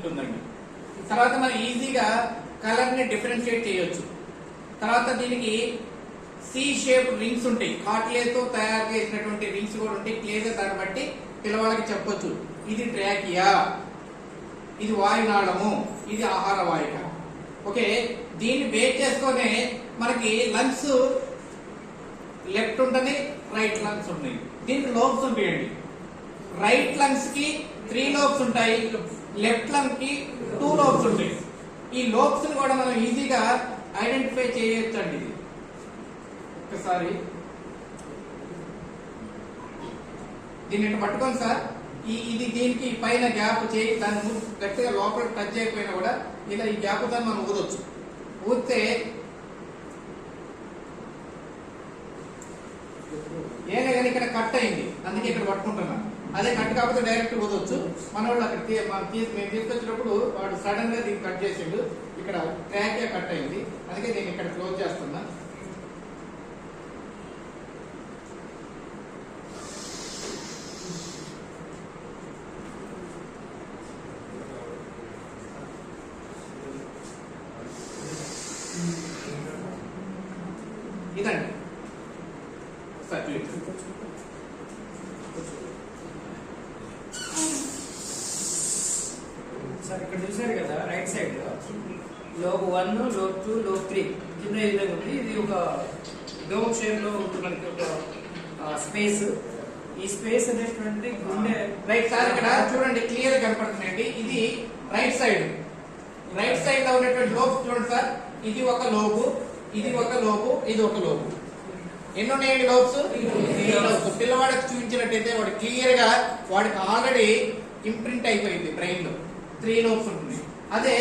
ఉంటుందండి. తర్వాత మనం ఈజీగా కలర్ ని డిఫరెన్షియేట్ చేయొచ్చు. తర్వాత దీనికి సి షేప్ రింగ్స్ ఉంటాయి, కాట్లేతో తయారు చేసినటువంటి రింగ్స్ కూడా ఉంటాయి. క్లియర్గా దాన్ని బట్టి పిల్లవాళ్ళకి చెప్పొచ్చు, ఇది ట్రాకియా, ఇది వాయునాళము, ఇది ఆహార వాహిక. ఓకే, దీన్ని బేస్ చేసుకొని మనకి లంగ్స్ లెఫ్ట్ ఉంటుంది, రైట్ లంగ్స్ ఉంటాయి. దీనికి లోబ్స్ ఉంటాయండి. రైట్ లంగ్స్ కి 3 లోబ్స్ ఉంటాయి, లెఫ్ట్ లంగ్ కి 2 లోబ్స్ ఉంటాయి. ఈ లోబ్స్ కూడా మనం ఈజీగా ఐడెంటిఫై చేయొచ్చు అండి. ఇది ఒకసారి దీన్ని ఇట్లా పట్టుకోండి సార్. ఇది దీనికి పైన గ్యాప్ చేయి, దాన్ని గట్టిగా లోపల టచ్ చేయకపోయినా కూడా ఇలా ఈ గ్యాప్ దాన్ని మనం ఊదొచ్చు. ఊదితే ఏనే కానీ ఇక్కడ కట్ అయింది, అందుకే ఇక్కడ పట్టుకుంటున్నాను. అదే కట్ కాకపోతే డైరెక్ట్ ఊదొచ్చు. మన వాళ్ళు అక్కడ మేము తీసుకొచ్చినప్పుడు వాడు సడన్ గా దీన్ని కట్ చేసిండు, ఇక్కడ ట్రాక్ కట్ అయింది, అందుకే నేను ఇక్కడ క్లోజ్ చేస్తున్నా. ఇదండి సార్ ఇక్కడ చూసారు కదా రైట్ సైడ్ లో లోబ్ 1, లోబ్ 2, లోబ్ 3 కింద ఈ విధంగా ఉంది. ఇది ఒక డోమ్ షేప్ లో ఉంటుంది మనకి ఒక స్పేస్. ఈ స్పేస్ అనేటువంటి గుండె రైట్ సార్ ఇక్కడ చూడండి క్లియర్ కనపడుతుందండి. ఇది రైట్ సైడ్ లో ఉన్నటువంటి లోబ్స్ చూడండి సార్. ఇది ఒక లోబు, ఇది ఒక లోబు, ఇది ఒక లోబు. ఎన్ని ఉన్నాయండి లోబ్స్? పిల్లవాడికి చూపించినట్టయితే వాడు క్లియర్ గా వాడికి ఆల్రెడీ ఇంప్రింట్ అయిపోయింది బ్రెయిన్ లో 3 లోబ్స్ ఉంటుంది. అదే